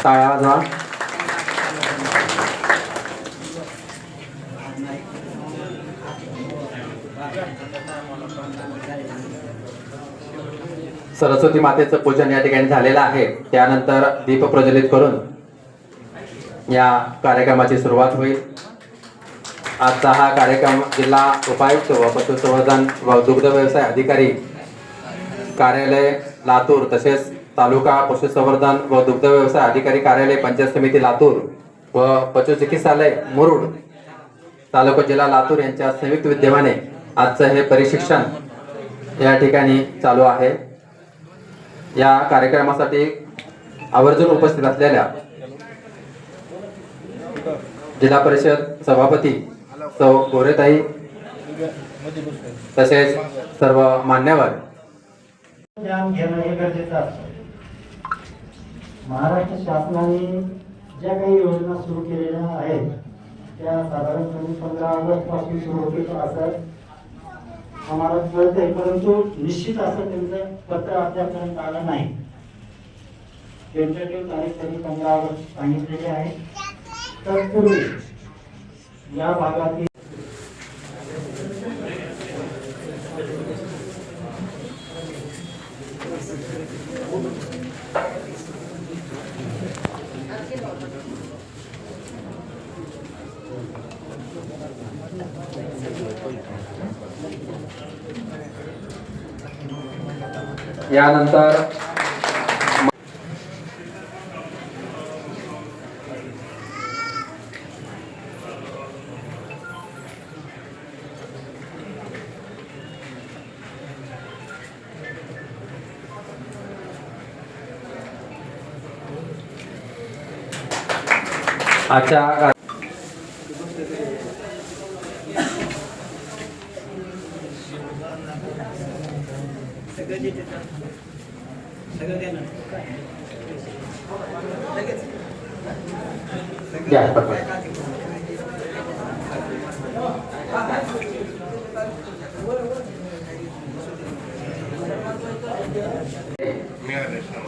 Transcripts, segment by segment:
टाळ्या वाजवा. सरस्वती मातेचं पूजन या ठिकाणी झालेलं आहे. त्यानंतर दीप प्रज्वलित करून या कार्यक्रमाची सुरुवात होईल. आजचा हा कार्यक्रम जिल्हा उपायुक्त व पशुसंवर्धन व दुग्ध व्यवसाय अधिकारी कार्यालय लातूर तसेच तालुका पशुसंवर्धन व दुग्ध व्यवसाय अधिकारी कार्यालय पंचायत समिती लातूर व पशु चिकित्सालय मुरुड तालुका जिल्हा लातूर यांच्या संयुक्त विद्यमाने आजचं हे प्रशिक्षण या ठिकाणी चालू आहे. या कार्यक्रमासाठी आवर्जून उपस्थित असलेल्या जिल्हा परिषद सभापती सौ गोरेताई तसेच सर्व मान्यवर ज्ञान घेणं हे गरजेचं असतं. महाराष्ट्र शासनाने ज्या काही योजना सुरू केलेल्या आहेत त्या साधारणपणे 15 ऑगस्ट पासून सुरू होतील असं आम्हाला कळतंय, परंतु निश्चित असं त्यांचं पत्र आपल्यापर्यंत आलं नाही. टेंटेटिव्ह तारीख त्यांनी 15 ऑगस्ट सांगितलेली आहे. तत्पूर्वी या भागातील यानंतर आजच्या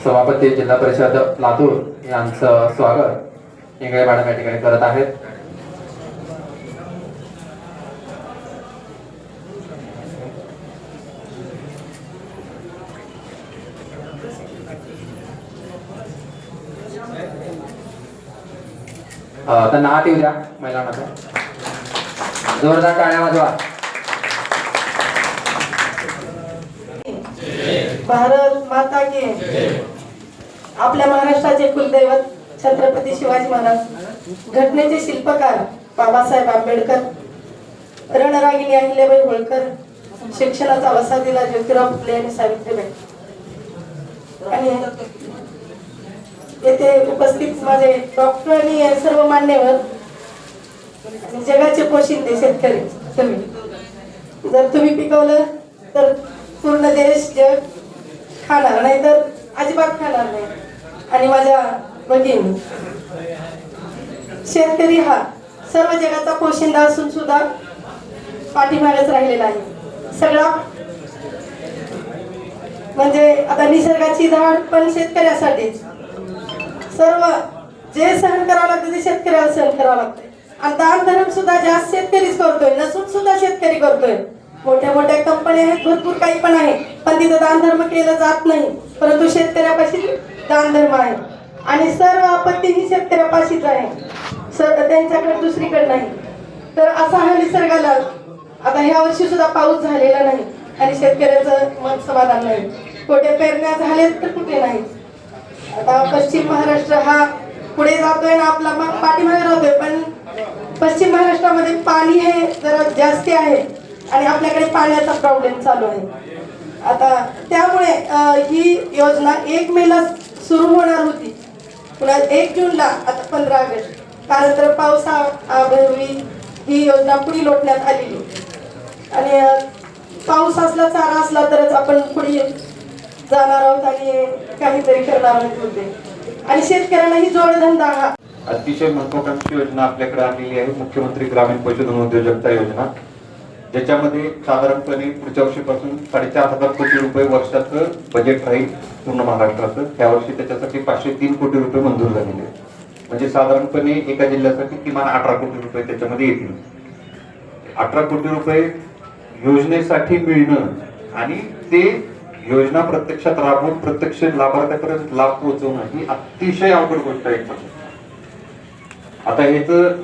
सभापती जिल्हा परिषद लातूर यांचं स्वागत इंगळे मॅडम या ठिकाणी करत आहेत. त्यांना हात येऊ द्या महिलांना. जोरदार टाळ्या वाजवा. भारत माता की. आपल्या महाराष्ट्राचे कुलदैवत छत्रपती शिवाजी महाराज, घटनेचे शिल्पकार बाबासाहेब आंबेडकर, रणरागिणी अहिल्याबाई होळकर, शिक्षणाचा वसा दिला ज्योतिराव फुले आणि सावित्रीबाई. आणि येथे उपस्थित माझे डॉक्टर आणि सर्व मान्यवर, जगाचे पोशिंदे शेतकरी, तुम्ही जर तुम्ही पिकवलं तर पूर्ण देश जग खाणार, नाही तर अजिबात खाणार नाही. आणि माझ्या भगिनी, शेतकरी हा सर्व जगाचा पोशिंदा असून सुद्धा पाठीमागेच राहिलेला आहे. सगळा म्हणजे आता निसर्गाची धाड पण शेतकऱ्यासाठीच. सर्व जे सहन करावं लागतं ते शेतकऱ्याला सहन करावं लागतं. आणि दान धर्म सुद्धा जास्त शेतकरीच करतोय, नसून सुद्धा शेतकरी करतोय. मोठ्या मोठ्या कंपन्या आहेत, भरपूर काही पण आहे, पण तिथं दान धर्म केलं जात नाही. परंतु शेतकऱ्यापाशी दान धर्म आहे आणि सर्व आपत्ती ही शेतकऱ्यापाशीच आहे, त्यांच्याकडे दुसरीकडे नाही. तर असा हा निसर्गाला आता ह्या वर्षी सुद्धा पाऊस झालेला नाही आणि शेतकऱ्याचं मन समाधान नाही. कुठे पेरण्या झालेत तर कुठे नाही. आता पश्चिम महाराष्ट्र हा पुढे जातोय ना आपला पाठीमागे राहतोय, पण पश्चिम महाराष्ट्रामध्ये पाणी हे जरा जास्ती आहे आणि आपल्याकडे पाण्याचा प्रॉब्लेम चालू आहे. आता त्यामुळे ही योजना 1 मेला सुरू होणार होती, पुन्हा 1 जूनला, आता 15 ऑगस्ट, कारण तर पावसाअभावी ही योजना पुढे लोटण्यात आलेली. आणि पाऊस असला, चारा असला तरच आपण पुढे जाणार आहोत आणि काहीतरी करणार आहोत होते. आणि शेतकऱ्यांना ही जोडधंदा हा अतिशय महत्वाकांक्षी योजना आपल्याकडे आलेली आहे, मुख्यमंत्री ग्रामीण पशुधन उद्योजकता योजना, ज्याच्यामध्ये साधारणपणे पुढच्या वर्षीपासून 4,500 कोटी रुपये वर्षाचं बजेट राहील पूर्ण महाराष्ट्राचं. यावर्षी त्याच्यासाठी 503 कोटी रुपये मंजूर झालेले आहेत. म्हणजे साधारणपणे एका जिल्ह्यासाठी किमान 18 कोटी रुपये त्याच्यामध्ये येतील. 18 कोटी रुपये योजनेसाठी मिळणं आणि ते योजना प्रत्यक्षात राबवून प्रत्यक्ष लाभार्थ्यापर्यंत लाभ पोहोचवणं ही अतिशय अवघड गोष्ट आहे. आता ह्याचं